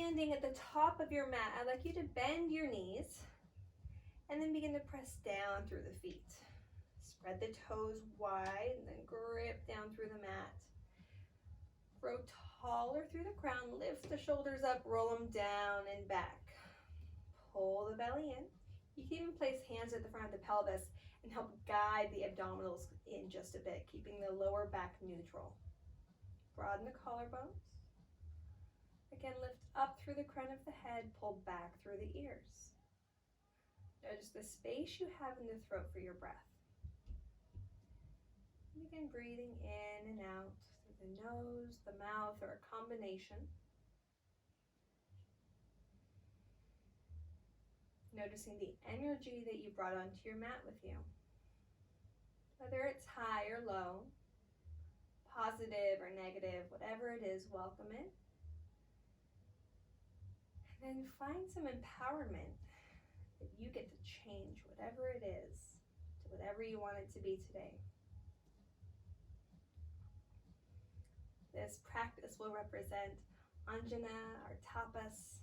standing at the top of your mat, I'd like you to bend your knees and then begin to press down through the feet. Spread the toes wide and then grip down through the mat. Grow taller through the crown. Lift the shoulders up, roll them down and back. Pull the belly in. You can even place hands at the front of the pelvis and help guide the abdominals in just a bit, keeping the lower back neutral. Broaden the collarbones. Again, lift up through the crown of the head, pull back through the ears. Notice the space you have in the throat for your breath. Begin breathing in and out through the nose, the mouth, or a combination. Noticing the energy that you brought onto your mat with you. Whether it's high or low, positive or negative, whatever it is, welcome it. And then find some empowerment that you get to change whatever it is to whatever you want it to be today. This practice will represent Anjana, or Tapas.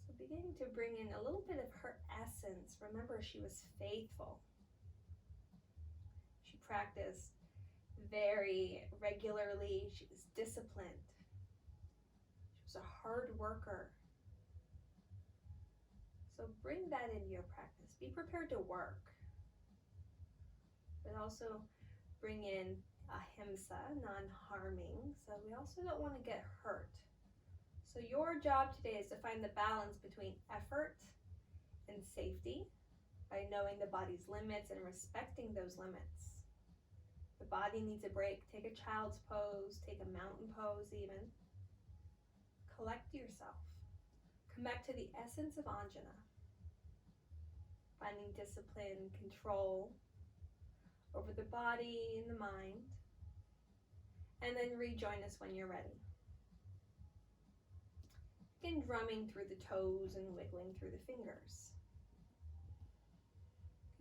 So beginning to bring in a little bit of her essence. Remember, she was faithful. She practiced very regularly. She was disciplined. She was a hard worker. So bring that into your practice. Be prepared to work, but also bring in ahimsa, non-harming. So we also don't want to get hurt. So your job today is to find the balance between effort and safety by knowing the body's limits and respecting those limits. The body needs a break. Take a child's pose, take a mountain pose even. Collect yourself. Come back to the essence of Anjana. Finding discipline, control over the body and the mind. And then rejoin us when you're ready. Begin drumming through the toes and wiggling through the fingers.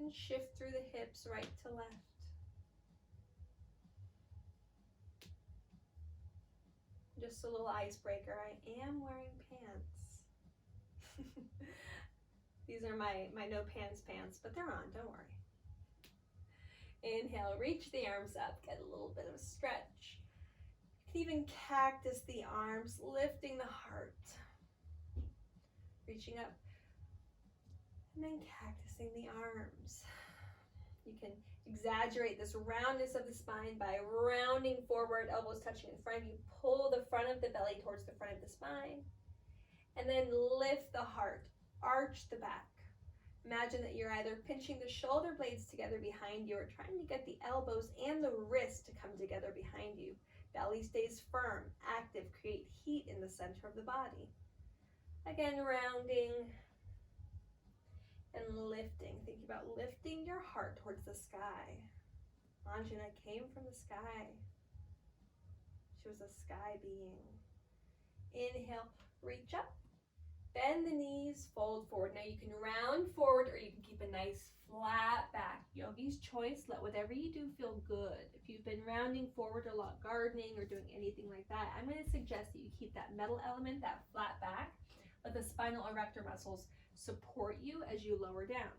And shift through the hips right to left. Just a little icebreaker. I am wearing pants. These are my no pants pants, but they're on, don't worry. Inhale, reach the arms up, get a little bit of a stretch. You can even cactus the arms, lifting the heart. Reaching up, and then cactusing the arms. You can exaggerate this roundness of the spine by rounding forward, elbows touching in front of you. Pull the front of the belly towards the front of the spine. And then lift the heart, arch the back. Imagine that you're either pinching the shoulder blades together behind you or trying to get the elbows and the wrist to come together behind you. Belly stays firm, active, create heat in the center of the body. Again, rounding and lifting. Think about lifting your heart towards the sky. Anjana came from the sky. She was a sky being. Inhale, reach up. Bend the knees, fold forward. Now you can round forward or you can keep a nice flat back. Yogi's choice, let whatever you do feel good. If you've been rounding forward a lot, gardening or doing anything like that, I'm going to suggest that you keep that metal element, that flat back. Let the spinal erector muscles support you as you lower down.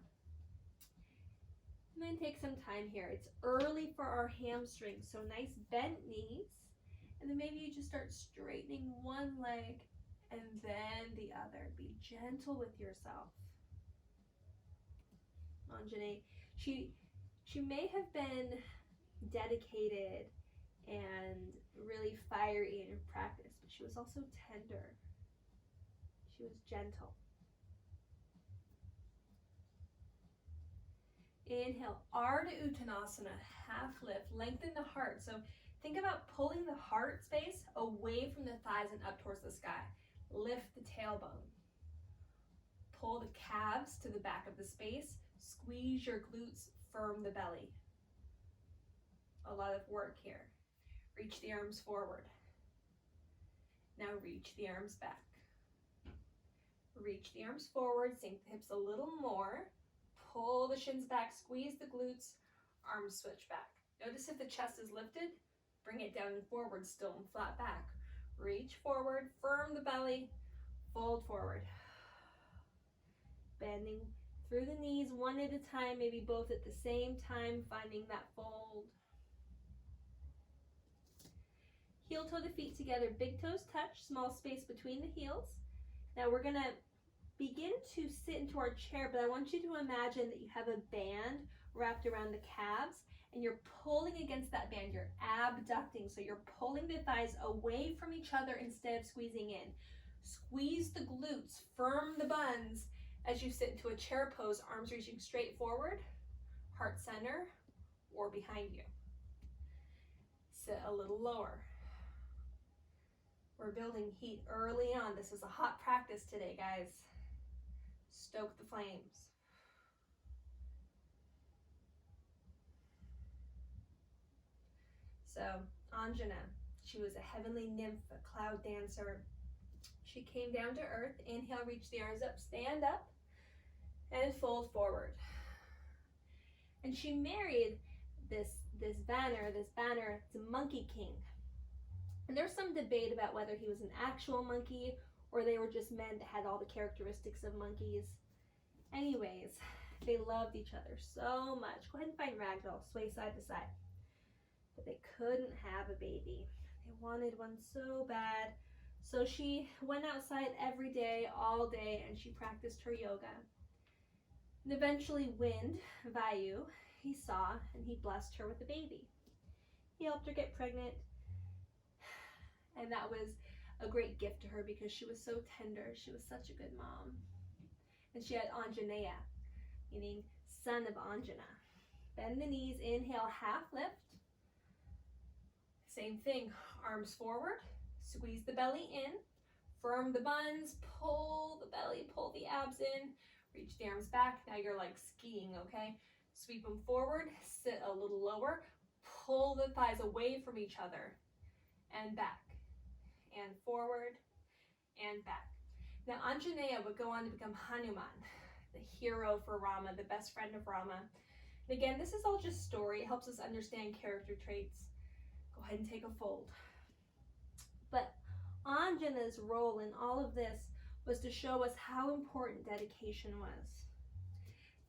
And then take some time here. It's early for our hamstrings, so nice bent knees. And then maybe you just start straightening one leg and then the other. Be gentle with yourself. Anjana, she may have been dedicated and really fiery in her practice, but she was also tender. She was gentle. Inhale, Ardha Uttanasana, half lift, lengthen the heart. So think about pulling the heart space away from the thighs and up towards the sky. Lift the tailbone. Pull the calves to the back of the space. Squeeze your glutes, firm the belly. A lot of work here. Reach the arms forward. Now reach the arms back. Reach the arms forward, sink the hips a little more. Pull the shins back, squeeze the glutes, arms switch back. Notice if the chest is lifted, bring it down and forward, still and flat back. Reach forward, firm the belly, fold forward. Bending through the knees one at a time, maybe both at the same time, finding that fold. Heel toe the feet together, big toes touch, small space between the heels. Now we're gonna begin to sit into our chair, but I want you to imagine that you have a band wrapped around the calves and you're pulling against that band, you're abducting, so you're pulling the thighs away from each other instead of squeezing in. Squeeze the glutes, firm the buns as you sit into a chair pose, arms reaching straight forward, heart center, or behind you. Sit a little lower. We're building heat early on. This is a hot practice today, guys. Stoke the flames. So, Anjana, she was a heavenly nymph, a cloud dancer. She came down to earth. Inhale, reach the arms up, stand up, and fold forward. And she married this banner, it's a monkey king. And there's some debate about whether he was an actual monkey or they were just men that had all the characteristics of monkeys. Anyways, they loved each other so much. Go ahead and find Ragdoll, sway side to side. But they couldn't have a baby. They wanted one so bad. So she went outside every day, all day, and she practiced her yoga. And eventually Wind, Vayu, he saw and he blessed her with a baby. He helped her get pregnant. And that was a great gift to her because she was so tender. She was such a good mom. And she had Anjaneya, meaning son of Anjana. Bend the knees, inhale, half lift. Same thing, arms forward, squeeze the belly in, firm the buns, pull the belly, pull the abs in, reach the arms back. Now you're like skiing, okay? Sweep them forward, sit a little lower, pull the thighs away from each other, and back. And forward, and back. Now Anjaneya would go on to become Hanuman, the hero for Rama, the best friend of Rama. And again, this is all just story. It helps us understand character traits. Go ahead and take a fold. But Anjana's role in all of this was to show us how important dedication was.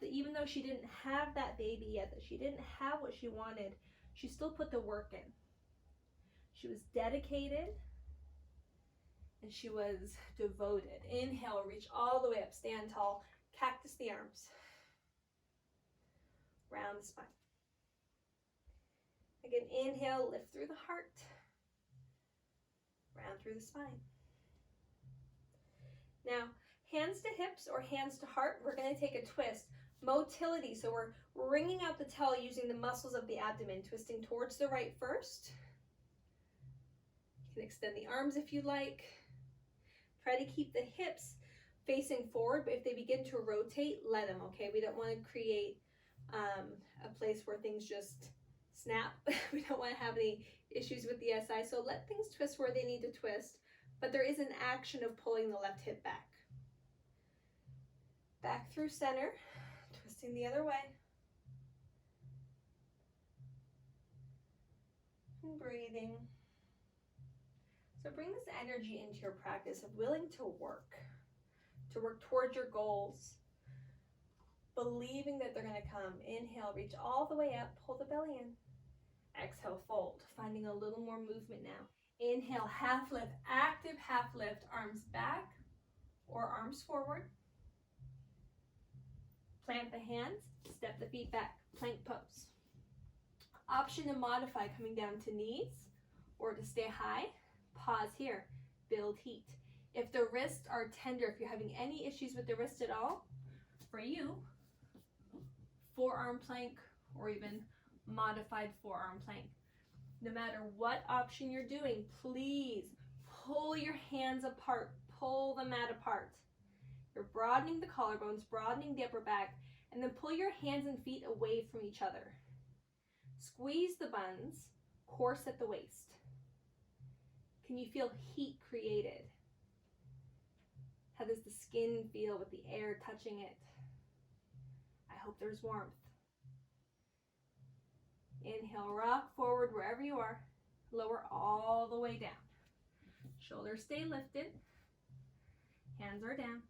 That even though she didn't have that baby yet, that she didn't have what she wanted, she still put the work in. She was dedicated, and she was devoted. Inhale, reach all the way up, stand tall, cactus the arms. Round the spine. Again, inhale, lift through the heart. Round through the spine. Now, hands to hips or hands to heart, we're going to take a twist. Motility, so we're wringing out the tail using the muscles of the abdomen, twisting towards the right first. You can extend the arms if you like. Try to keep the hips facing forward, but if they begin to rotate, let them, okay? We don't want to create a place where things just snap. We don't want to have any issues with the SI, so let things twist where they need to twist, but there is an action of pulling the left hip back. Back through center, twisting the other way. And breathing. So bring this energy into your practice of willing to work towards your goals, believing that they're going to come. Inhale, reach all the way up, pull the belly in. Exhale, fold, finding a little more movement now. Inhale, half lift, active half lift, arms back or arms forward. Plant the hands, step the feet back, plank pose. Option to modify, coming down to knees or to stay high. Pause here, build heat. If the wrists are tender, if you're having any issues with the wrist at all, for you, forearm plank or even modified forearm plank. No matter what option you're doing, please pull your hands apart, pull the mat apart. You're broadening the collarbones, broadening the upper back, and then pull your hands and feet away from each other. Squeeze the buns, core set the waist. Can you feel heat created? How does the skin feel with the air touching it? I hope there's warmth. Inhale, rock forward wherever you are. Lower all the way down. Shoulders stay lifted. Hands are down.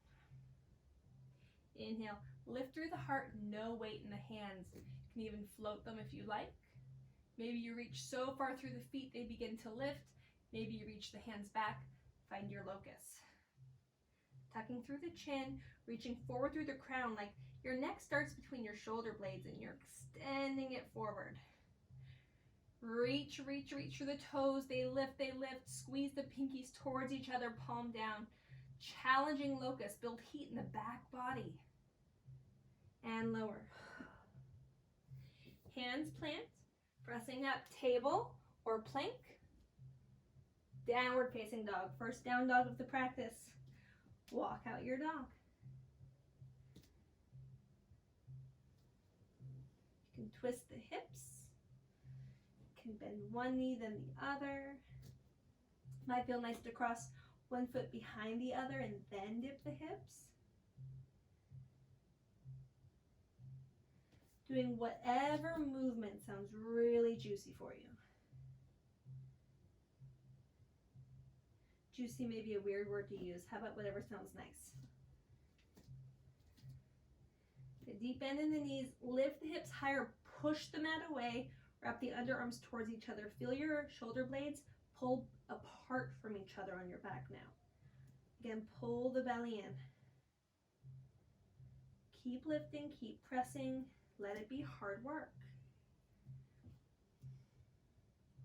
Inhale, lift through the heart, no weight in the hands. You can even float them if you like. Maybe you reach so far through the feet they begin to lift. Maybe you reach the hands back, find your locust. Tucking through the chin, reaching forward through the crown, like your neck starts between your shoulder blades and you're extending it forward. Reach, reach, reach through the toes, they lift, squeeze the pinkies towards each other, palm down. Challenging locust, build heat in the back body. And lower. Hands plant, pressing up, table or plank. Downward facing dog, first down dog of the practice. Walk out your dog. You can twist the hips. You can bend one knee then the other. Might feel nice to cross one foot behind the other and then dip the hips. Doing whatever movement sounds really juicy for you. Juicy may be a weird word to use. How about whatever sounds nice? The deep bend in the knees, lift the hips higher, push the mat away, wrap the underarms towards each other. Feel your shoulder blades pull apart from each other on your back now. Again, pull the belly in. Keep lifting, keep pressing. Let it be hard work.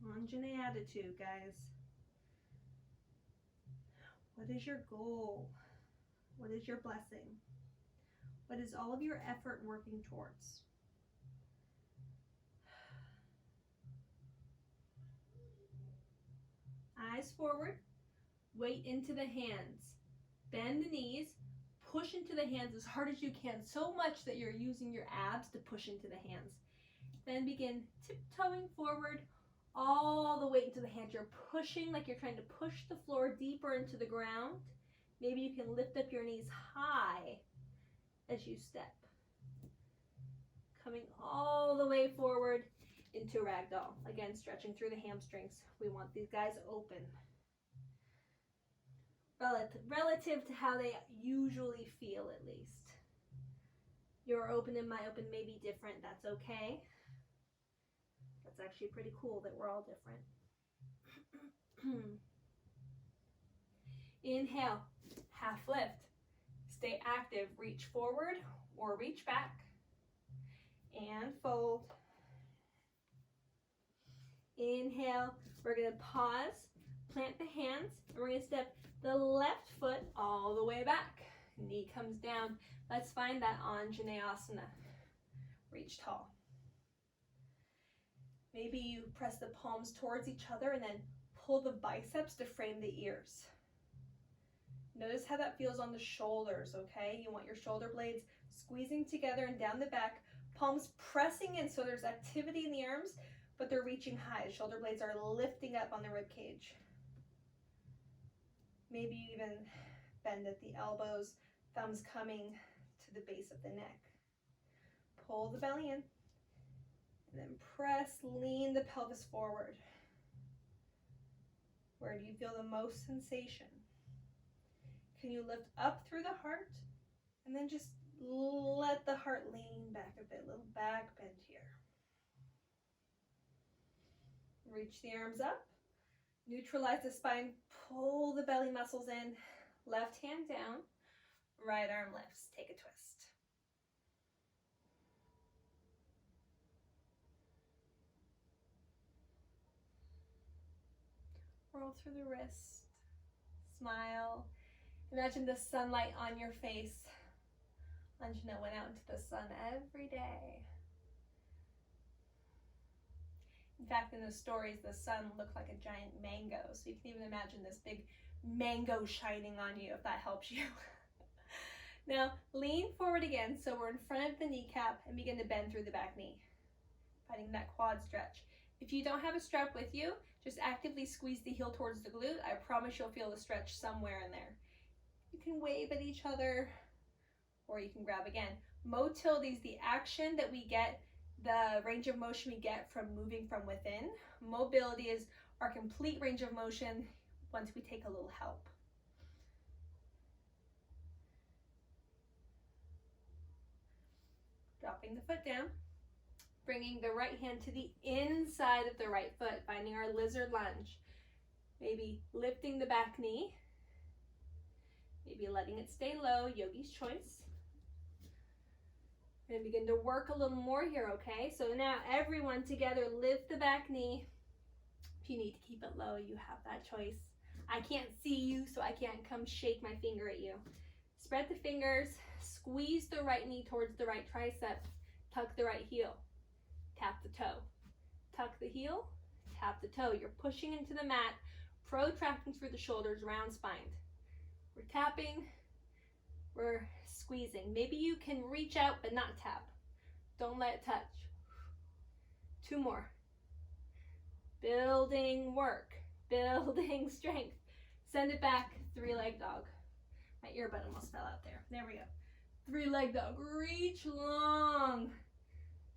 Anjana attitude, guys. What is your goal? What is your blessing? What is all of your effort working towards? Eyes forward, weight into the hands. Bend the knees, push into the hands as hard as you can, so much that you're using your abs to push into the hands. Then begin tiptoeing forward, all the weight into the hands. You're pushing like you're trying to push the floor deeper into the ground. Maybe you can lift up your knees high as you step. Coming all the way forward into ragdoll. Again, stretching through the hamstrings. We want these guys open. Relative to how they usually feel, at least. Your open and my open may be different. That's okay. That's actually pretty cool that we're all different. Inhale, half lift. Stay active. Reach forward or reach back. And fold. Inhale. We're going to pause, plant the hands, and we're going to step the left foot all the way back. Knee comes down. Let's find that Anjana. Reach tall. Maybe you press the palms towards each other and then pull the biceps to frame the ears. Notice how that feels on the shoulders, okay? You want your shoulder blades squeezing together and down the back, palms pressing in so there's activity in the arms, but they're reaching high. The shoulder blades are lifting up on the rib cage. Maybe you even bend at the elbows, thumbs coming to the base of the neck. Pull the belly in, and then press, lean the pelvis forward. Where do you feel the most sensation? Can you lift up through the heart, and then just let the heart lean back a bit, little back bend here. Reach the arms up, neutralize the spine, pull the belly muscles in, left hand down, right arm lifts, take a twist. Roll through the wrist, smile. Imagine the sunlight on your face. Anjana went out into the sun every day. In fact, in the stories, the sun looked like a giant mango. So you can even imagine this big mango shining on you, if that helps you. Now, lean forward again. So we're in front of the kneecap and begin to bend through the back knee, finding that quad stretch. If you don't have a strap with you, just actively squeeze the heel towards the glute. I promise you'll feel the stretch somewhere in there. You can wave at each other, or you can grab again. Motility is the action that we get, the range of motion we get from moving from within. Mobility is our complete range of motion once we take a little help. Dropping the foot down, bringing the right hand to the inside of the right foot, finding our lizard lunge. Maybe lifting the back knee, maybe letting it stay low, yogi's choice. And begin to work a little more here, okay? So now everyone together, lift the back knee. If you need to keep it low, you have that choice. I can't see you, so I can't come shake my finger at you. Spread the fingers, squeeze the right knee towards the right tricep, tuck the right heel, tap the toe. Tuck the heel, tap the toe. You're pushing into the mat, protracting through the shoulders, round spine. We're tapping, we're squeezing. Maybe you can reach out but not tap. Don't let it touch. 2 more. Building work, building strength. Send it back, 3-leg dog. My earbud almost fell out there. There we go. 3-leg dog, reach long.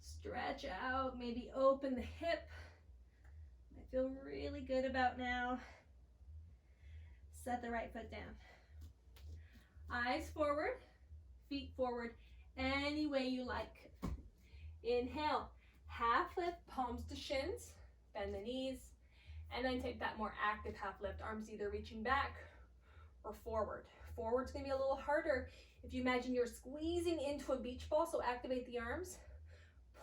Stretch out, maybe open the hip. I feel really good about now. Set the right foot down. Eyes forward, feet forward, any way you like. Inhale, half lift, palms to shins, bend the knees, and then take that more active half lift, arms either reaching back or forward. Forward's gonna be a little harder if you imagine you're squeezing into a beach ball, so activate the arms,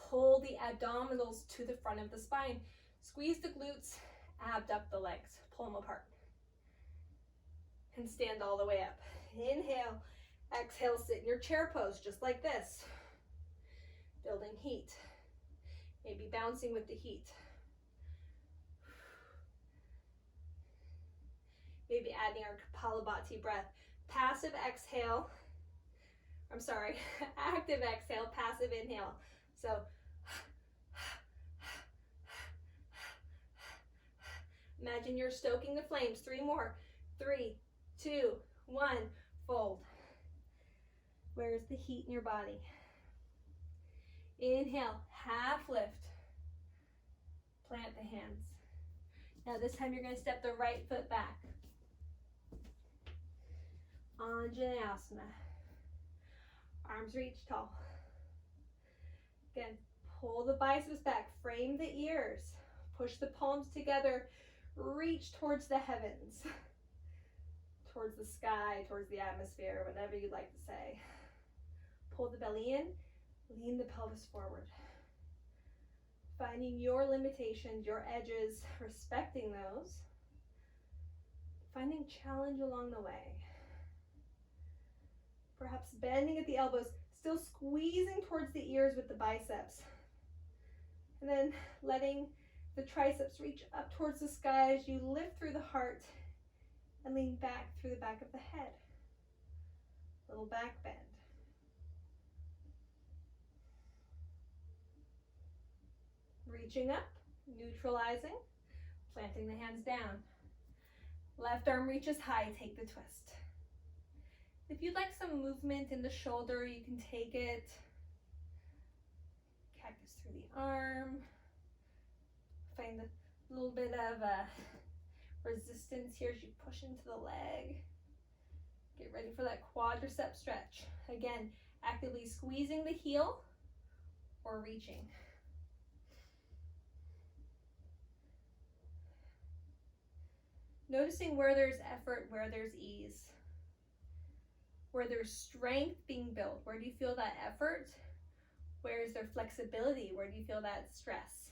pull the abdominals to the front of the spine, squeeze the glutes, abduct the legs, pull them apart, and stand all the way up. Inhale, exhale, sit in your chair pose, just like this. Building heat, maybe bouncing with the heat. Maybe adding our Kapalabhati breath. Passive exhale, active exhale, passive inhale. So, imagine you're stoking the flames. 3 more. 3, 2, 1, fold. Where's the heat in your body? Inhale, half lift. Plant the hands. Now this time you're going to step the right foot back. Anjana. Arms reach tall. Again, pull the biceps back, frame the ears, push the palms together, reach towards the heavens, towards the sky, towards the atmosphere, whatever you'd like to say. Pull the belly in, lean the pelvis forward. Finding your limitations, your edges, respecting those. Finding challenge along the way. Perhaps bending at the elbows, still squeezing towards the ears with the biceps. And then letting the triceps reach up towards the sky as you lift through the heart and lean back through the back of the head. Little back bend. Reaching up, neutralizing, planting the hands down. Left arm reaches high, take the twist. If you'd like some movement in the shoulder, you can take it. Cactus through the arm. Find a little bit of resistance here as you push into the leg. Get ready for that quadricep stretch. Again, actively squeezing the heel or reaching. Noticing where there's effort, where there's ease. Where there's strength being built. Where do you feel that effort? Where is there flexibility? Where do you feel that stress?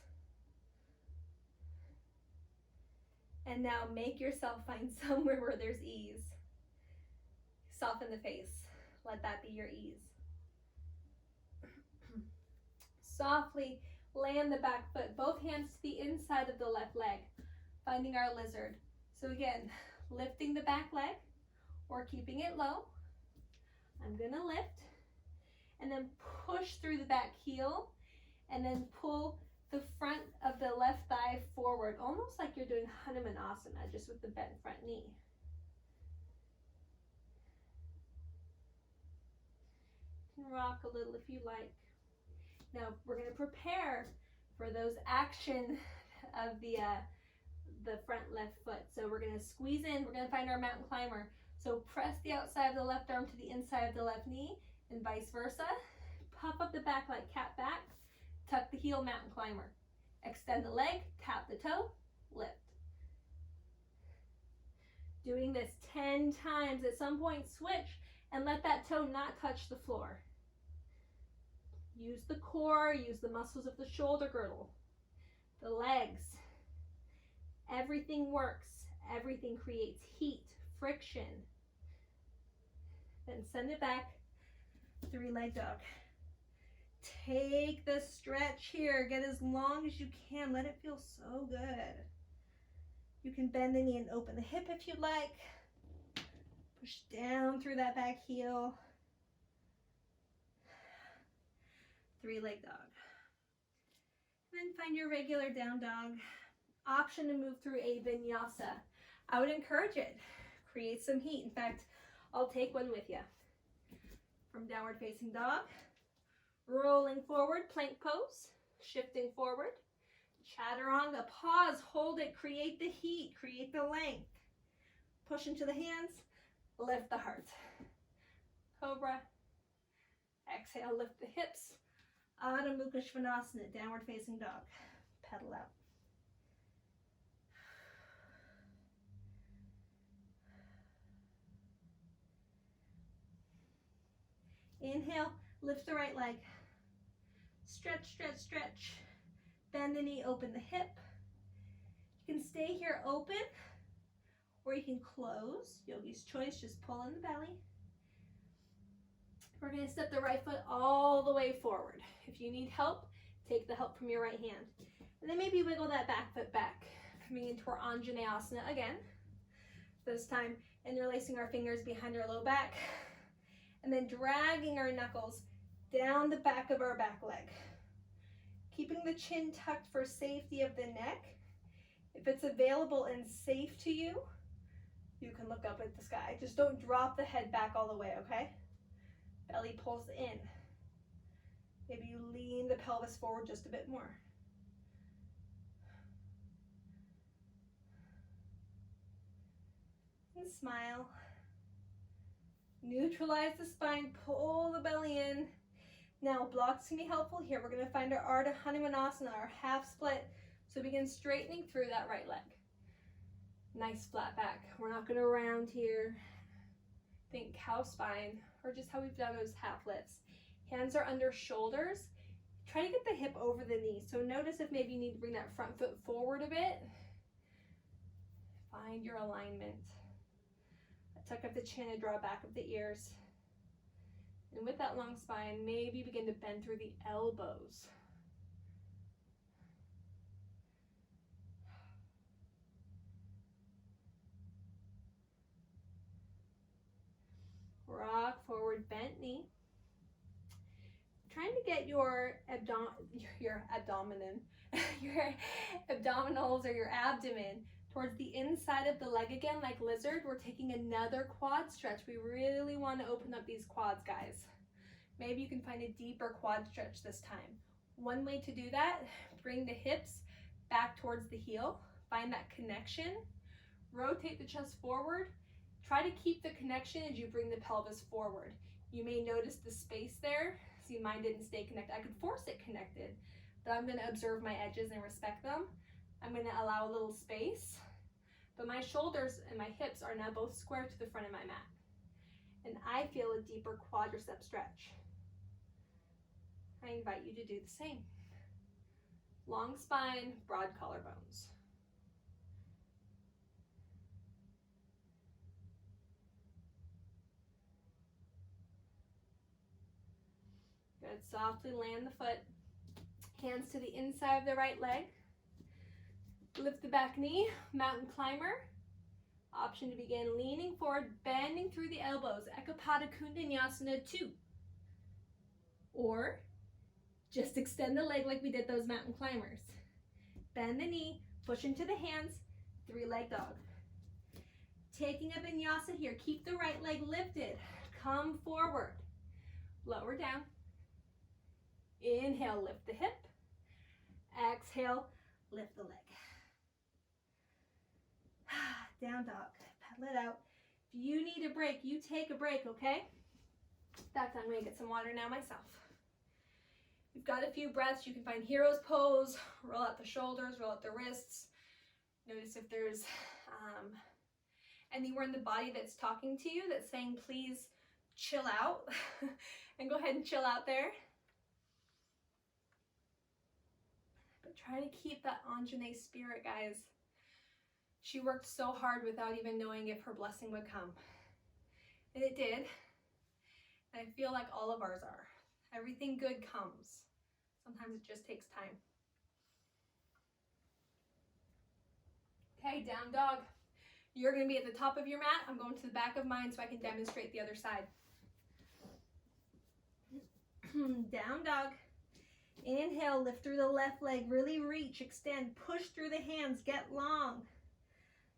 And now make yourself find somewhere where there's ease. Soften the face. Let that be your ease. Softly land the back foot. Both hands to the inside of the left leg. Finding our lizard. So again, lifting the back leg or keeping it low. I'm gonna lift and then push through the back heel and then pull the front of the left thigh forward, almost like you're doing Hanumanasana, just with the bent front knee. You can rock a little if you like. Now we're gonna prepare for those action of the the front left foot. So we're going to squeeze in. We're going to find our mountain climber. So press the outside of the left arm to the inside of the left knee and vice versa. Puff up the back like cat back. Tuck the heel, mountain climber. Extend the leg, tap the toe, lift. Doing this 10 times. At some point, switch and let that toe not touch the floor. Use the core, use the muscles of the shoulder girdle, the legs. Everything works. Everything creates heat, friction. Then send it back. 3-leg dog. Take the stretch here. Get as long as you can. Let it feel so good. You can bend the knee and open the hip if you'd like. Push down through that back heel. 3-leg dog. And then find your regular down dog. Option to move through a vinyasa. I would encourage it. Create some heat. In fact, I'll take one with you. From downward facing dog, rolling forward, plank pose, shifting forward, chaturanga, pause, hold it, create the heat, create the length. Push into the hands, lift the heart. Cobra, exhale, lift the hips. Adho Mukha Svanasana, downward facing dog. Pedal out. Inhale, lift the right leg. Stretch, stretch, stretch. Bend the knee, open the hip. You can stay here open, or you can close. Yogi's choice, just pull in the belly. We're going to step the right foot all the way forward. If you need help, take the help from your right hand. And then maybe wiggle that back foot back, coming into our Anjana again. This time, interlacing our fingers behind our low back, and then dragging our knuckles down the back of our back leg. Keeping the chin tucked for safety of the neck. If it's available and safe to you, you can look up at the sky. Just don't drop the head back all the way, okay? Belly pulls in. Maybe you lean the pelvis forward just a bit more. And smile. Neutralize the spine, pull the belly in. Now blocks can be helpful here. We're going to find our Ardha Hanumanasana, our half split. So begin straightening through that right leg. Nice flat back. We're not going to round here. Think cow spine, or just how we've done those half lifts. Hands are under shoulders. Try to get the hip over the knee. So notice if maybe you need to bring that front foot forward a bit. Find your alignment. Tuck up the chin and draw back of the ears. And with that long spine, maybe begin to bend through the elbows. Rock forward, bent knee. Trying to get your abdominals or your abdomen towards the inside of the leg again, like lizard. We're taking another quad stretch. We really want to open up these quads, guys. Maybe you can find a deeper quad stretch this time. One way to do that, bring the hips back towards the heel. Find that connection. Rotate the chest forward. Try to keep the connection as you bring the pelvis forward. You may notice the space there. See, mine didn't stay connected. I could force it connected, but I'm going to observe my edges and respect them. I'm going to allow a little space, but my shoulders and my hips are now both square to the front of my mat. And I feel a deeper quadricep stretch. I invite you to do the same. Long spine, broad collarbones. Good, softly land the foot. Hands to the inside of the right leg. Lift the back knee, mountain climber. Option to begin leaning forward, bending through the elbows, Ekapada Kundanyasana 2. Or just extend the leg like we did those mountain climbers. Bend the knee, push into the hands, 3-leg dog. Taking a vinyasa here, keep the right leg lifted. Come forward, lower down. Inhale, lift the hip. Exhale, lift the leg. down dog. Pedal it out. If you need a break, you take a break, okay? In fact, I'm gonna get some water now myself. You've got a few breaths. You can find hero's pose, roll out the shoulders, roll out the wrists. Notice if there's anywhere in the body that's talking to you that's saying, please chill out. And go ahead and chill out there. But try to keep that Anjana spirit, guys. She worked so hard without even knowing if her blessing would come. And it did. And I feel like all of ours are. Everything good comes. Sometimes it just takes time. Okay, down dog. You're going to be at the top of your mat. I'm going to the back of mine so I can demonstrate the other side. Down dog. Inhale, lift through the left leg. Really reach, extend, push through the hands, get long.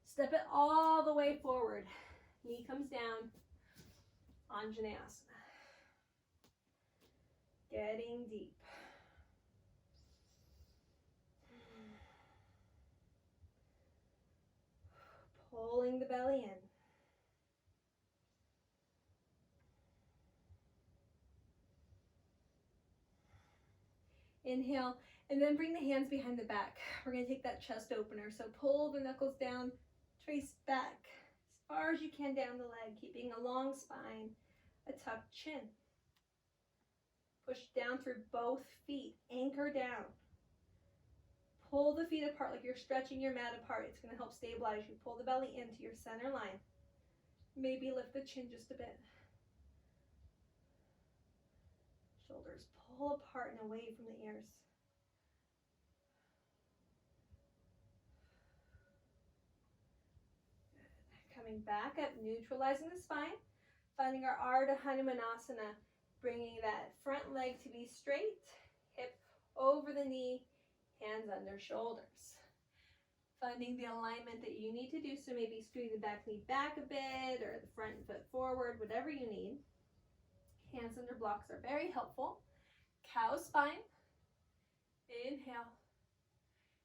Step it all the way forward. Knee comes down. Anjaneyasana. Getting deep. Pulling the belly in. Inhale, and then bring the hands behind the back. We're going to take that chest opener. So pull the knuckles down, trace back as far as you can down the leg, keeping a long spine, a tucked chin. Push down through both feet, anchor down. Pull the feet apart like you're stretching your mat apart. It's going to help stabilize you. Pull the belly into your center line. Maybe lift the chin just a bit. Shoulders pull apart and away from the ears. Good. Coming back up, neutralizing the spine. Finding our Ardha Hanumanasana. Bringing that front leg to be straight. Hip over the knee. Hands under shoulders. Finding the alignment that you need to do. So maybe scooting the back knee back a bit or the front foot forward, whatever you need. Hands under blocks are very helpful. Cow spine. Inhale.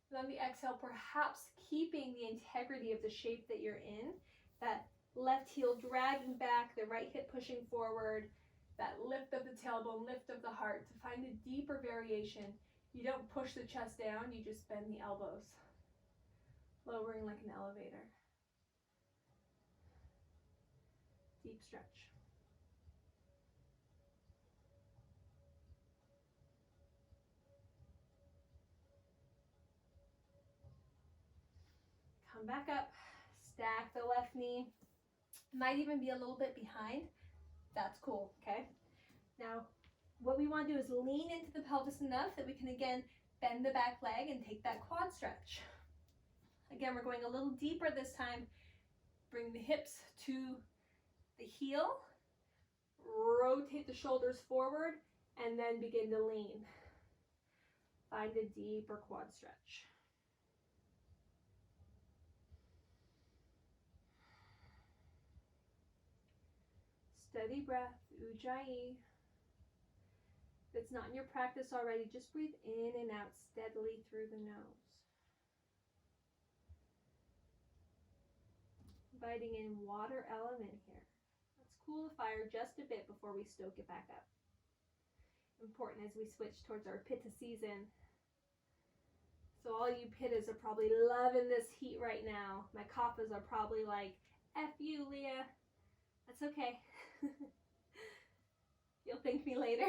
And on the exhale, perhaps keeping the integrity of the shape that you're in. That left heel dragging back, the right hip pushing forward. That lift of the tailbone, lift of the heart. To find a deeper variation. You don't push the chest down, you just bend the elbows. Lowering like an elevator. Deep stretch. Come back up, stack the left knee. Might even be a little bit behind. That's cool, okay? Now, what we want to do is lean into the pelvis enough that we can again bend the back leg and take that quad stretch. Again, we're going a little deeper this time. Bring the hips to the heel. Rotate the shoulders forward and then begin to lean. Find a deeper quad stretch. Steady breath, Ujjayi. If it's not in your practice already, just breathe in and out steadily through the nose. Inviting in water element here. Let's cool the fire just a bit before we stoke it back up. Important as we switch towards our Pitta season. So all you Pittas are probably loving this heat right now. My Kappas are probably like, F you, Leah. That's okay. You'll thank me later.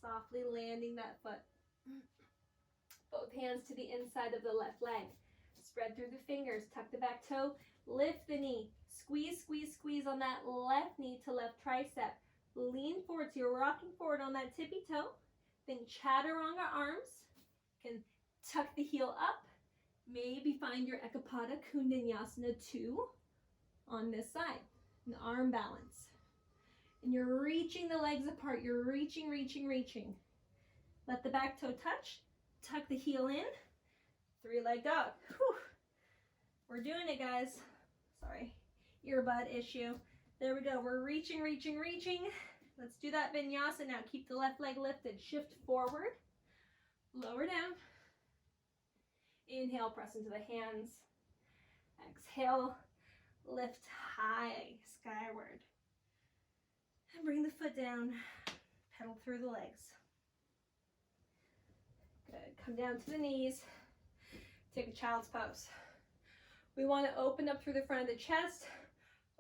Softly landing that foot. Both hands to the inside of the left leg. Spread through the fingers. Tuck the back toe. Lift the knee. Squeeze, squeeze, squeeze on that left knee to left tricep. Lean forward. So you're rocking forward on that tippy toe. Then chaturanga arms. You can tuck the heel up. Maybe find your Ekapada Kundanyasana 2 on this side. An arm balance. And you're reaching the legs apart. You're reaching, reaching, reaching. Let the back toe touch. Tuck the heel in. 3-leg dog. Whew. We're doing it, guys. Sorry. Earbud issue. There we go. We're reaching, reaching, reaching. Let's do that vinyasa now. Keep the left leg lifted. Shift forward, lower down. Inhale, press into the hands. Exhale, lift high, skyward. And bring the foot down, pedal through the legs. Good, come down to the knees. Take a child's pose. We want to open up through the front of the chest,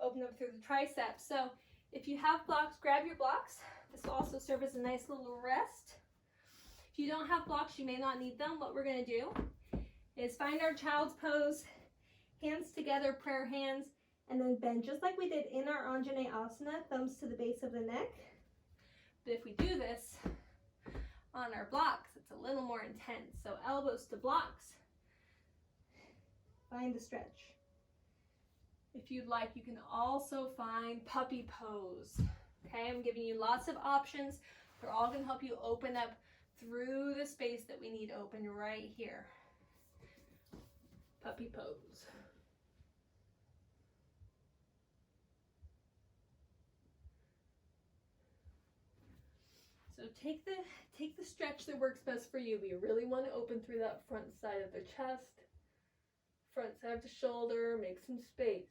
open up through the triceps. So if you have blocks, grab your blocks. This will also serve as a nice little rest. If you don't have blocks, you may not need them. What we're going to do is find our child's pose, hands together, prayer hands, and then bend just like we did in our Anjana, thumbs to the base of the neck. But if we do this on our blocks, it's a little more intense. So elbows to blocks. Find the stretch. If you'd like, you can also find puppy pose. Okay, I'm giving you lots of options. They're all going to help you open up through the space that we need open right here. Puppy pose. So take the stretch that works best for you. We really want to open through that front side of the chest, front side of the shoulder, make some space.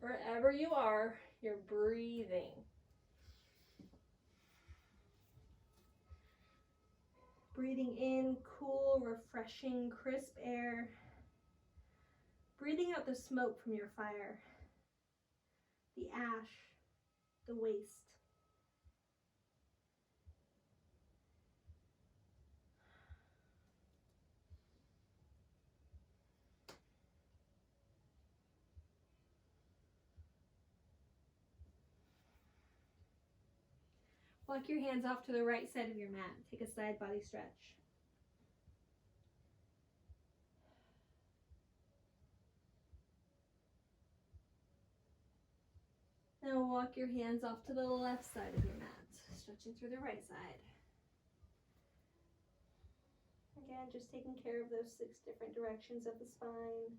Wherever you are, you're breathing. Breathing in cool, refreshing, crisp air. Breathing out the smoke from your fire, the ash, the waste. Walk your hands off to the right side of your mat. Take a side body stretch. Now walk your hands off to the left side of your mat, stretching through the right side. Again, just taking care of those 6 different directions of the spine.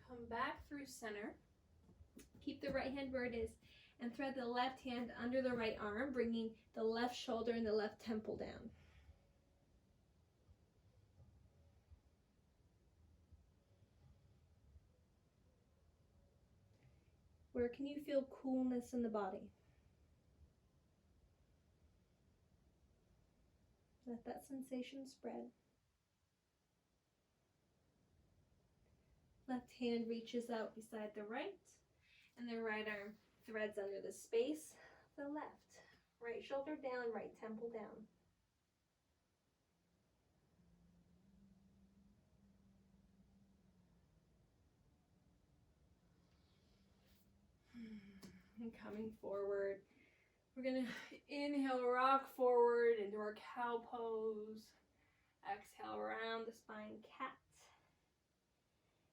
Come back through center. Keep the right hand where it is and thread the left hand under the right arm, bringing the left shoulder and the left temple down. Where can you feel coolness in the body? Let that sensation spread. Left hand reaches out beside the right, and the right arm threads under the space of the left. Right shoulder down, right temple down. And coming forward, we're going to inhale, rock forward into our cow pose. Exhale, round the spine, cat.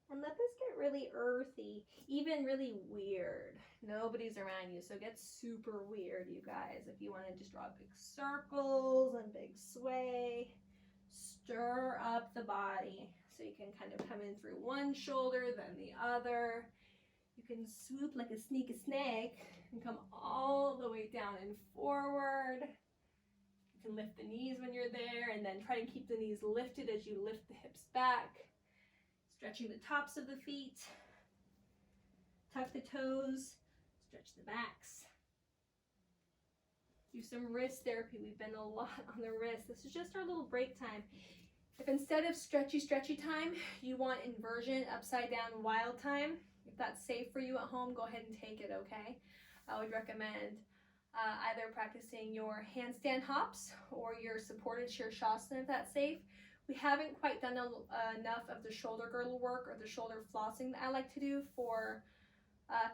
And let this get really earthy, even really weird. Nobody's around you, so it gets super weird, you guys. If you want to just draw big circles and big sway, stir up the body so you can kind of come in through one shoulder, then the other. You can swoop like a sneaky snake and come all the way down and forward. You can lift the knees when you're there, and then try to keep the knees lifted as you lift the hips back. Stretching the tops of the feet. Tuck the toes. Stretch the backs. Do some wrist therapy. We've been a lot on the wrist. This is just our little break time. If instead of stretchy time, you want inversion, upside down, wild time, if that's safe for you at home, go ahead and take it, okay? I would recommend either practicing your handstand hops or your supported Shavasana if that's safe. We haven't quite done enough of the shoulder girdle work or the shoulder flossing that I like to do for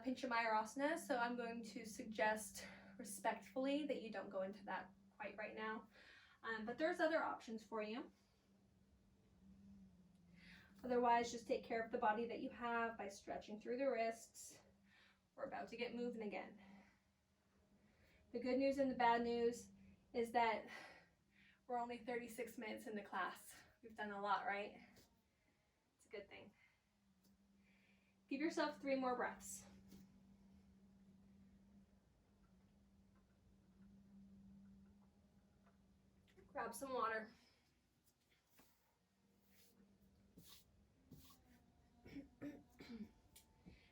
Panchamayurasana, so I'm going to suggest respectfully that you don't go into that quite right now. But there's other options for you. Otherwise, just take care of the body that you have by stretching through the wrists. We're about to get moving again. The good news and the bad news is that We're only 36 minutes into class. We've done a lot, right? It's a good thing. Give yourself 3 more breaths. Grab some water.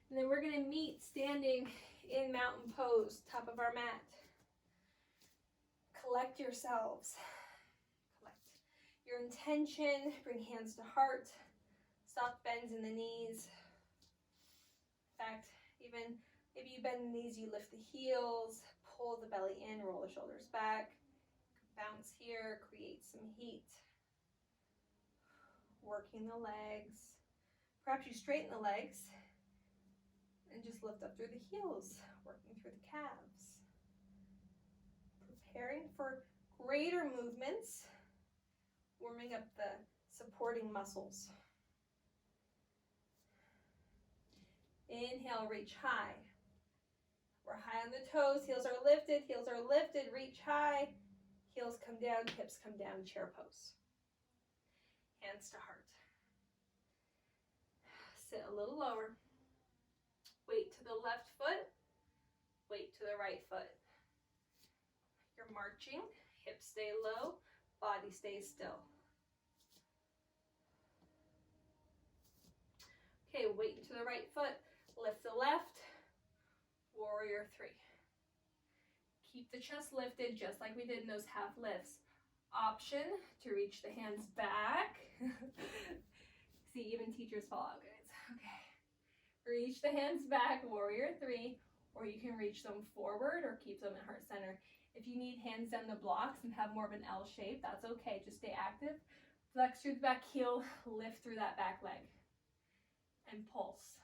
And then we're going to meet standing in mountain pose, top of our mat. Collect yourselves. Collect your intention. Bring hands to heart. Soft bends in the knees. In fact, even if you bend the knees, you lift the heels, pull the belly in, roll the shoulders back. Bounce here, create some heat. Working the legs. Perhaps you straighten the legs and just lift up through the heels, working through the calves. Preparing for greater movements, warming up the supporting muscles. Inhale, reach high. We're high on the toes, heels are lifted, reach high. Heels come down, hips come down, chair pose. Hands to heart. Sit a little lower. Weight to the left foot, weight to the right foot. You're marching, hips stay low, body stays still. Okay, weight to the right foot, lift the left, warrior 3. Keep the chest lifted just like we did in those half lifts. Option to reach the hands back. See, even teachers fall out, guys. Okay. Reach the hands back, warrior 3, or you can reach them forward or keep them at heart center. If you need hands down the blocks and have more of an L shape, that's okay. Just stay active. Flex through the back heel, lift through that back leg, and pulse.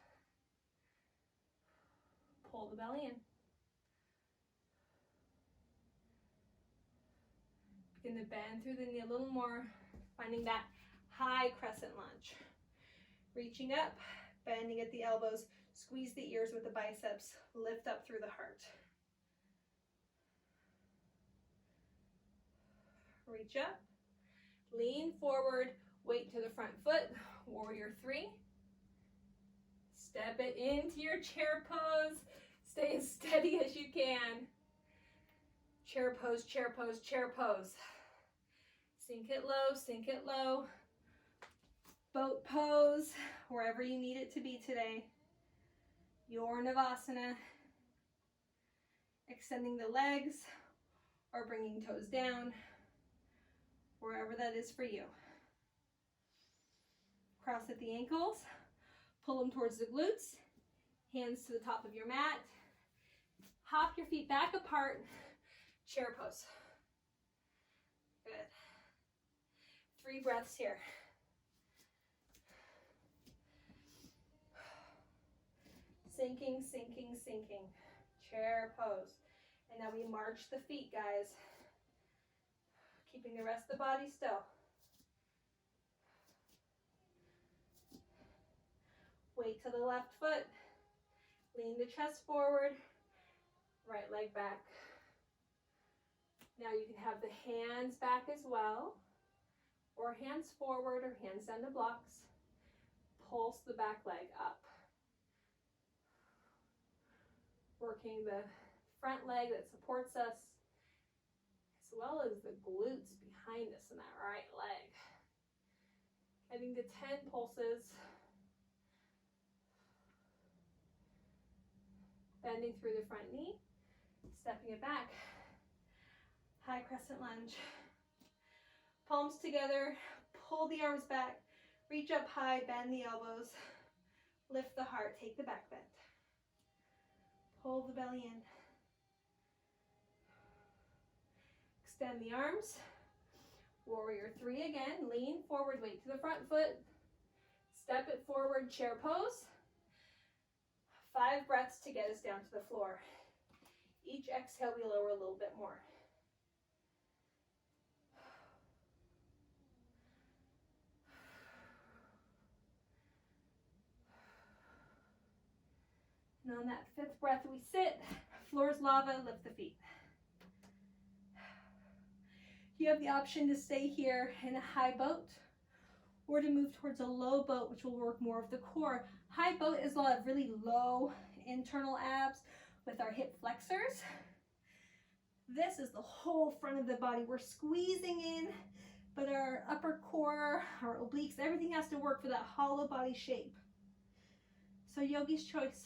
Pull the belly in. Begin to bend through the knee a little more, finding that high crescent lunge. Reaching up, bending at the elbows, squeeze the ears with the biceps, lift up through the heart. Reach up, lean forward, weight to the front foot, warrior 3. Step it into your chair pose. Stay as steady as you can. Chair pose, chair pose, chair pose. Sink it low, sink it low. Boat pose, wherever you need it to be today. Your Navasana. Extending the legs or bringing toes down, wherever that is for you. Cross at the ankles, pull them towards the glutes, hands to the top of your mat. Hop your feet back apart, chair pose. Good. 3 breaths here. Sinking, sinking, sinking. Chair pose. And now we march the feet, guys. Keeping the rest of the body still. Weight to the left foot. Lean the chest forward. Right leg back. Now you can have the hands back as well, or hands forward, or hands down the blocks. Pulse the back leg up. Working the front leg that supports us, as well as the glutes behind us in that right leg. Getting to 10 pulses. Bending through the front knee, stepping it back. High crescent lunge. Palms together, pull the arms back, reach up high, bend the elbows, lift the heart, take the back bend. Pull the belly in. Extend the arms. Warrior 3 again, lean forward, weight to the front foot. Step it forward, chair pose. 5 breaths to get us down to the floor. Each exhale, we lower a little bit more. And on that 5th breath, we sit. Floor's lava, lift the feet. You have the option to stay here in a high boat or to move towards a low boat, which will work more of the core. High boat is a lot of really low internal abs with our hip flexors. This is the whole front of the body. We're squeezing in, but our upper core, our obliques, everything has to work for that hollow body shape. So yogi's choice.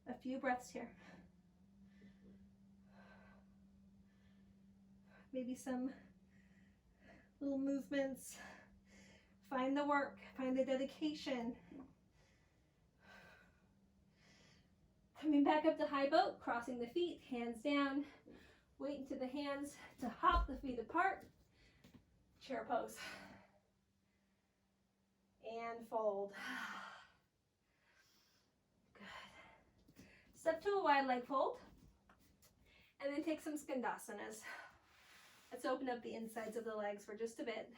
A few breaths here. Maybe some little movements. Find the work, find the dedication. Coming back up to high boat, crossing the feet, hands down. Wait until the hands to hop the feet apart. Chair pose. And fold. Good. Step to a wide leg fold. And then take some skandasanas. Let's open up the insides of the legs for just a bit.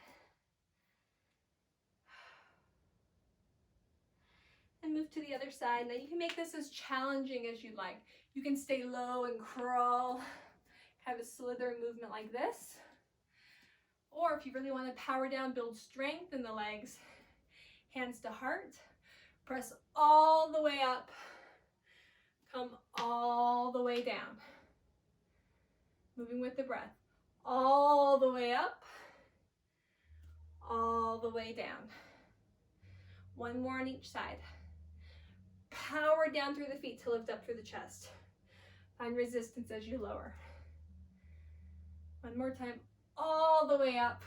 And move to the other side. Now you can make this as challenging as you like. You can stay low and crawl, have a slithering movement like this. Or if you really want to power down, build strength in the legs, hands to heart, press all the way up, come all the way down. Moving with the breath, all the way up, all the way down. One more on each side. Power down through the feet to lift up through the chest. Find resistance as you lower. One more time, all the way up.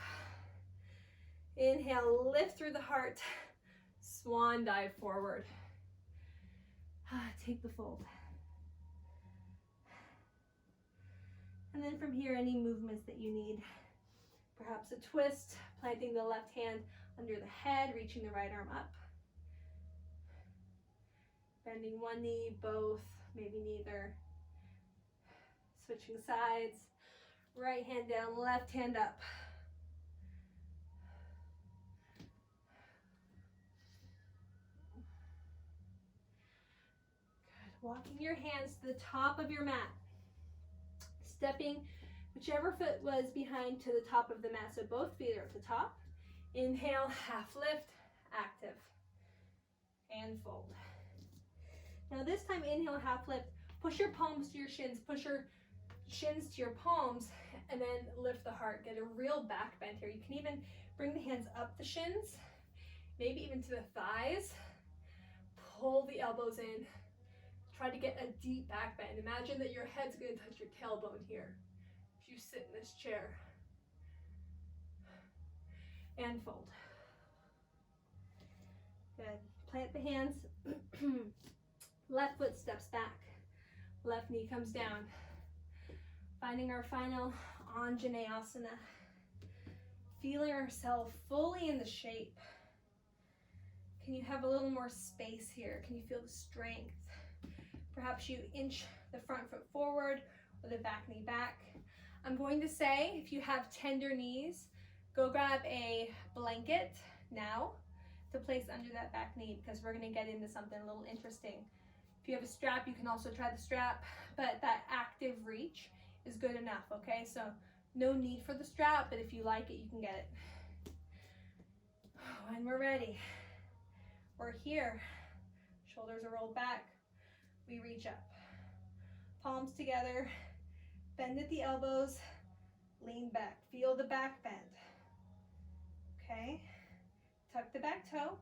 Inhale, lift through the heart. Swan dive forward. Take the fold. And then from here, any movements that you need. Perhaps a twist, planting the left hand under the head, reaching the right arm up. Bending one knee, both, maybe neither. Switching sides. Right hand down, left hand up. Good. Walking your hands to the top of your mat. Stepping whichever foot was behind to the top of the mat. So both feet are at the top. Inhale, half lift, active. And fold. Now this time, inhale, half lift. Push your palms to your shins. Push your shins to your palms. And then lift the heart. Get a real back bend here. You can even bring the hands up the shins. Maybe even to the thighs. Pull the elbows in. Try to get a deep back bend. Imagine that your head's going to touch your tailbone here. If you sit in this chair. And fold. Good. Plant the hands. Left foot steps back. Left knee comes down. Finding our final Anjana. Feeling ourselves fully in the shape. Can you have a little more space here? Can you feel the strength? Perhaps you inch the front foot forward or the back knee back. I'm going to say, if you have tender knees, go grab a blanket now to place under that back knee, because we're going to get into something a little interesting. If you have a strap, you can also try the strap, but that active reach is good enough, okay? So no need for the strap, but if you like it, you can get it. When we're ready, we're here. Shoulders are rolled back. We reach up. Palms together. Bend at the elbows. Lean back. Feel the back bend. Okay? Tuck the back toe.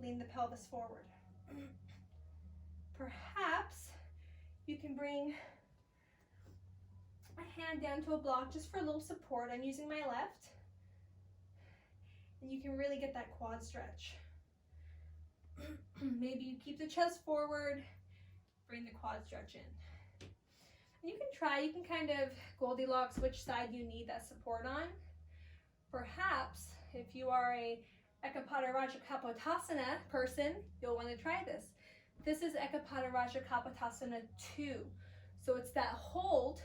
Lean the pelvis forward. Perhaps you can bring a hand down to a block just for a little support. I'm using my left. And you can really get that quad stretch. Maybe you keep the chest forward, bring the quad stretch in. And you can kind of Goldilocks which side you need that support on. Perhaps if you are a Ekapada Raja Kapotasana person, you'll want to try this. This is Ekapada Raja Kapotasana 2. So it's that hold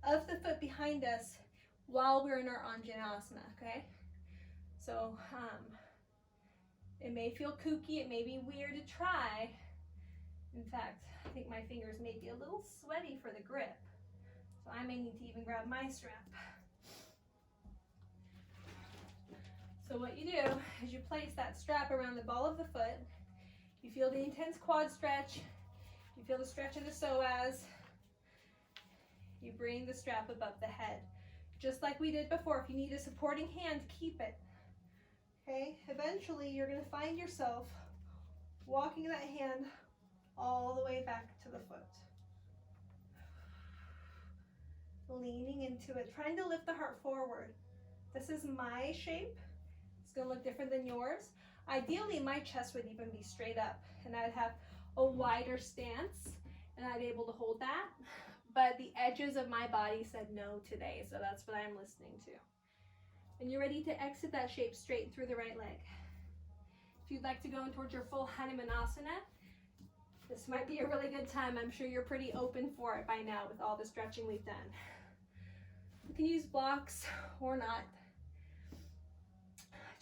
of the foot behind us while we're in our Anjanasana, okay? So it may feel kooky, it may be weird to try. In fact, I think my fingers may be a little sweaty for the grip. So I may need to even grab my strap. So what you do is you place that strap around the ball of the foot. You feel the intense quad stretch. You feel the stretch of the psoas. You bring the strap above the head. Just like we did before, if you need a supporting hand, keep it. Okay, eventually you're gonna find yourself walking that hand all the way back to the foot. Leaning into it, trying to lift the heart forward. This is my shape. It's gonna look different than yours. Ideally, my chest would even be straight up and I'd have a wider stance and I'd be able to hold that. But the edges of my body said no today, so that's what I'm listening to. And you're ready to exit that shape straight through the right leg. If you'd like to go in towards your full Hanumanasana, this might be a really good time. I'm sure you're pretty open for it by now with all the stretching we've done. You can use blocks or not.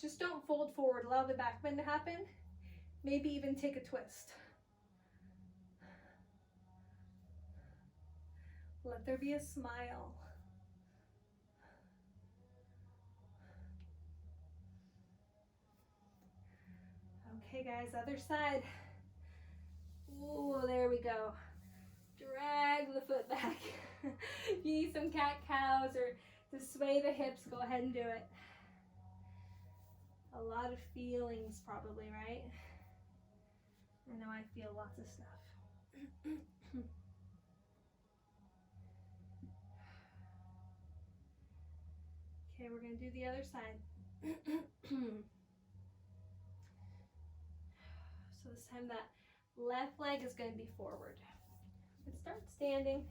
Just don't fold forward. Allow the back bend to happen. Maybe even take a twist. Let there be a smile. Okay, guys, other side. Ooh, there we go. Drag the foot back. If you need some cat-cows or to sway the hips, go ahead and do it. A lot of feelings probably, right? I know I feel lots of stuff. Okay, we're going to do the other side. So this time that left leg is going to be forward. Let's start standing.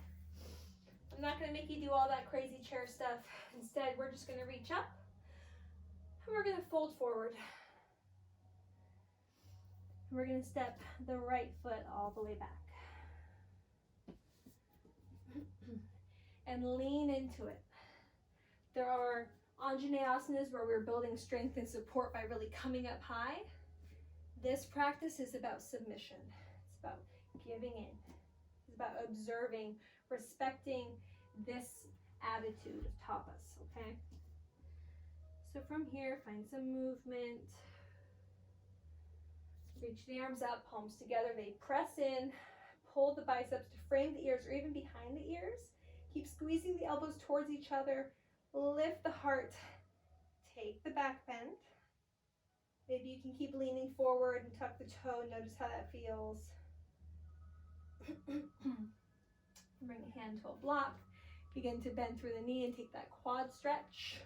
I'm not going to make you do all that crazy chair stuff. Instead, we're just going to reach up and we're going to fold forward. And we're going to step the right foot all the way back. And lean into it. There are Anjanasanas where we're building strength and support by really coming up high. This practice is about submission. It's about giving in. It's about observing, respecting this attitude of tapas, okay? So from here, find some movement. Reach the arms up, palms together. They press in, pull the biceps to frame the ears or even behind the ears. Keep squeezing the elbows towards each other. Lift the heart. Take the back bend. Maybe you can keep leaning forward and tuck the toe. Notice how that feels. Bring a hand to a block. Begin to bend through the knee and take that quad stretch.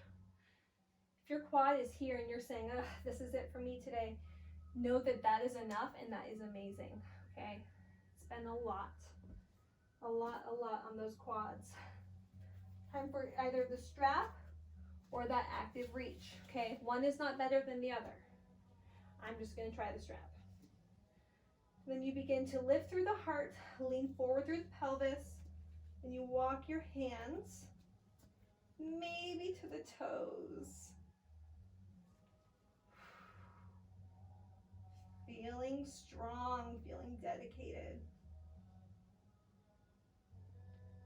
If your quad is here and you're saying, ugh, this is it for me today, know that that is enough and that is amazing, okay? Spend a lot on those quads. Time for either the strap or that active reach, okay? One is not better than the other. I'm just gonna try the strap. Then you begin to lift through the heart, lean forward through the pelvis, and you walk your hands maybe to the toes. Feeling strong, feeling dedicated.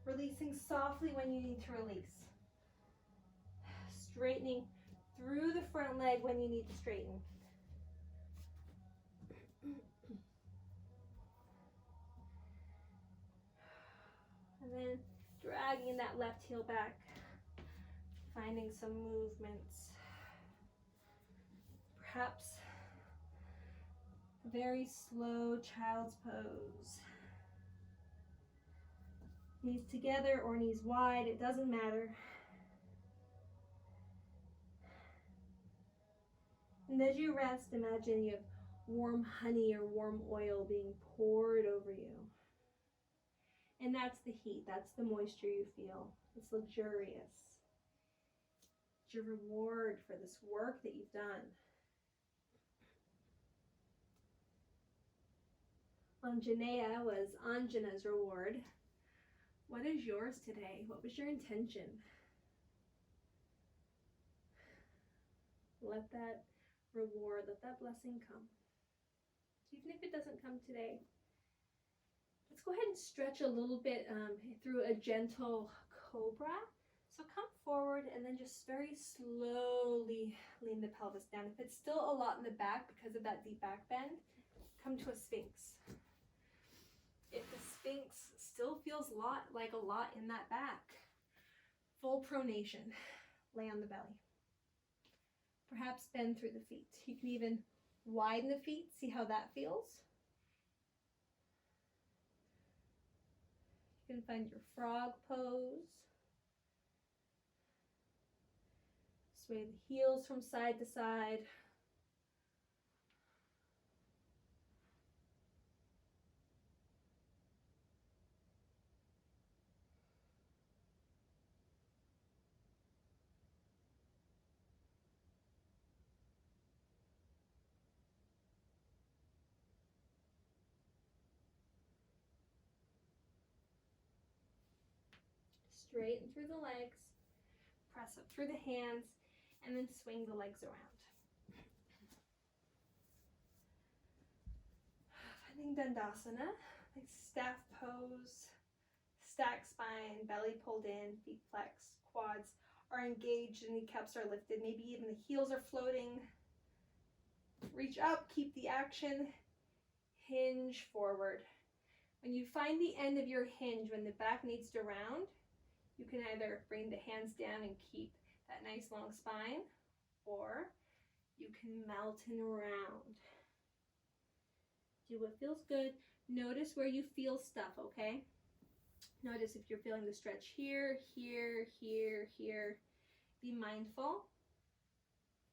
Releasing softly when you need to release. Straightening through the front leg when you need to straighten. And then dragging that left heel back. Finding some movements. Perhaps very slow child's pose. Knees together or knees wide, it doesn't matter. And as you rest, imagine you have warm honey or warm oil being poured over you. And that's the heat, that's the moisture you feel. It's luxurious. It's your reward for this work that you've done. Anjana was Anjana's reward. What is yours today? What was your intention? Let that reward, let that blessing come. Even if it doesn't come today, let's go ahead and stretch a little bit through a gentle cobra. So come forward and then just very slowly lean the pelvis down. If it's still a lot in the back because of that deep back bend, come to a sphinx. If the sphinx still feels like a lot in that back, full pronation, lay on the belly. Perhaps bend through the feet. You can even widen the feet, see how that feels. You can find your frog pose. Sway the heels from side to side. Straighten through the legs, press up through the hands, and then swing the legs around. Finding Dandasana, like staff pose, stack spine, belly pulled in, feet flexed, quads are engaged, kneecaps are lifted, maybe even the heels are floating. Reach up, keep the action, hinge forward. When you find the end of your hinge, when the back needs to round, you can either bring the hands down and keep that nice long spine, or you can melt and round. Do what feels good. Notice where you feel stuff, okay? Notice if you're feeling the stretch here, here, here, here. Be mindful.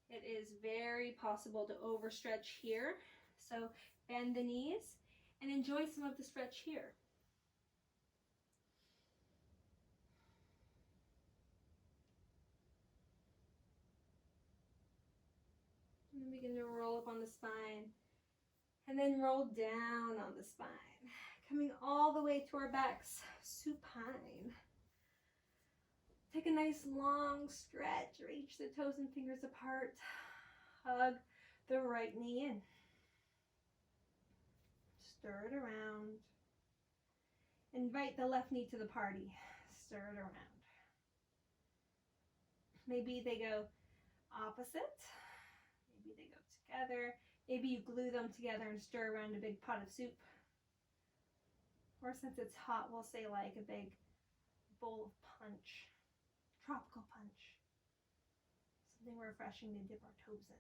It is very possible to overstretch here. So bend the knees and enjoy some of the stretch here. And then begin to roll up on the spine. And then roll down on the spine. Coming all the way to our backs, supine. Take a nice long stretch. Reach the toes and fingers apart. Hug the right knee in. Stir it around. Invite the left knee to the party. Stir it around. Maybe they go opposite. Maybe they go together. Maybe you glue them together and stir around a big pot of soup. Or since it's hot, we'll say like a big bowl of punch. Tropical punch. Something refreshing to dip our toes in.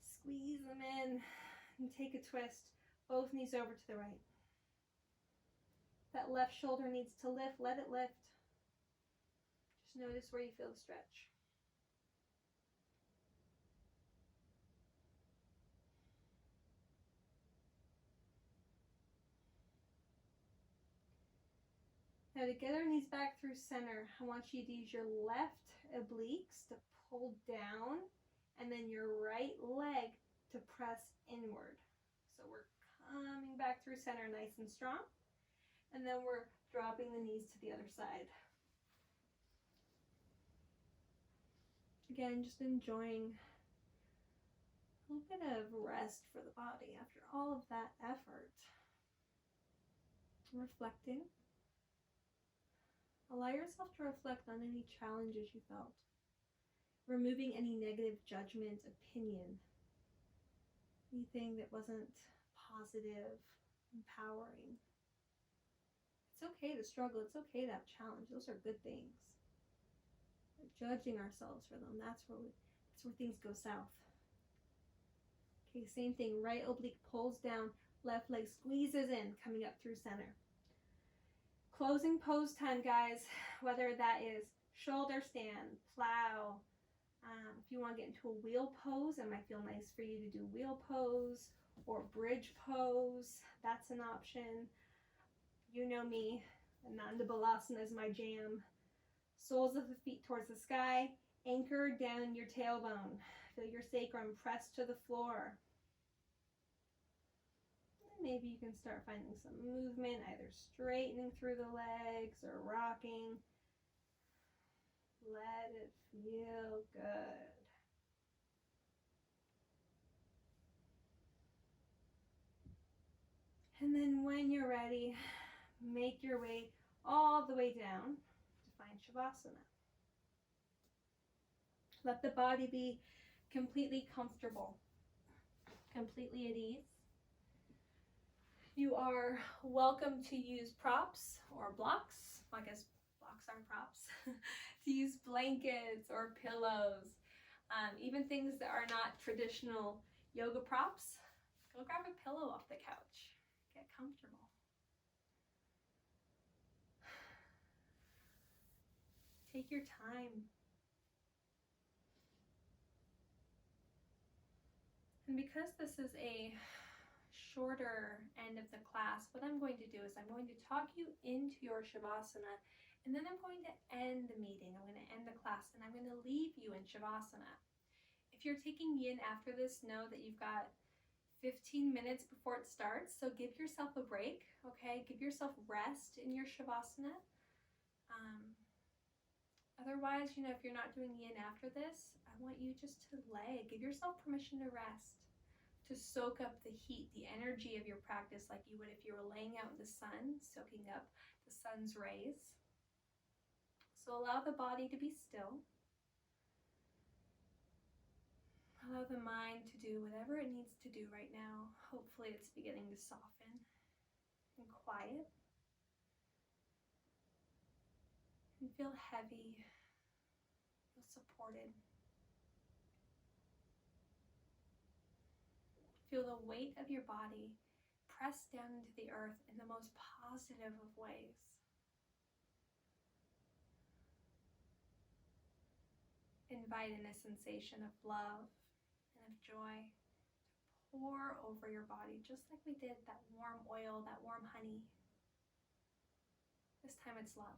Squeeze them in and take a twist. Both knees over to the right. That left shoulder needs to lift. Let it lift. Just notice where you feel the stretch. Now to get our knees back through center, I want you to use your left obliques to pull down and then your right leg to press inward. So we're coming back through center nice and strong. And then we're dropping the knees to the other side. Again, just enjoying a little bit of rest for the body after all of that effort. Reflecting. Allow yourself to reflect on any challenges you felt. Removing any negative judgment, opinion. Anything that wasn't positive, empowering. It's okay to struggle. It's okay to have challenge. Those are good things. But judging ourselves for them, that's where things go south. Okay, same thing. Right oblique pulls down, left leg squeezes in, coming up through center. Closing pose time, guys. Whether that is shoulder stand, plow. If you want to get into a wheel pose, it might feel nice for you to do wheel pose or bridge pose. That's an option. You know me, Ananda Balasana is my jam. Soles of the feet towards the sky, anchor down your tailbone. Feel your sacrum press to the floor. And maybe you can start finding some movement, either straightening through the legs or rocking. Let it feel good. And then when you're ready, make your way all the way down to find Shavasana. Let the body be completely comfortable, completely at ease. You are welcome to use props or blocks. I guess blocks aren't props. To use blankets or pillows, even things that are not traditional yoga props. Go grab a pillow off the couch. Get comfortable. Take your time. And because this is a shorter end of the class, what I'm going to do is I'm going to talk you into your Shavasana, and then I'm going to end the meeting. I'm going to end the class, and I'm going to leave you in Shavasana. If you're taking yin after this, know that you've got 15 minutes before it starts, so give yourself a break, okay? Give yourself rest in your Shavasana. Otherwise, if you're not doing yin after this, I want you just to lay. Give yourself permission to rest, to soak up the heat, the energy of your practice like you would if you were laying out in the sun, soaking up the sun's rays. So allow the body to be still. Allow the mind to do whatever it needs to do right now. Hopefully it's beginning to soften and quiet. And feel heavy, feel supported. Feel the weight of your body press down into the earth in the most positive of ways. Invite in a sensation of love and of joy to pour over your body, just like we did that warm oil, that warm honey. This time it's love.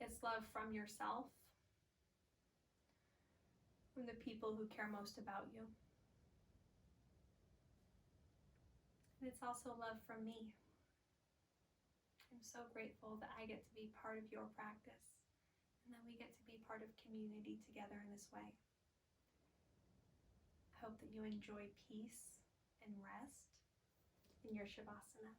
It's love from yourself, from the people who care most about you. And it's also love from me. I'm so grateful that I get to be part of your practice and that we get to be part of community together in this way. I hope that you enjoy peace and rest in your Shavasana.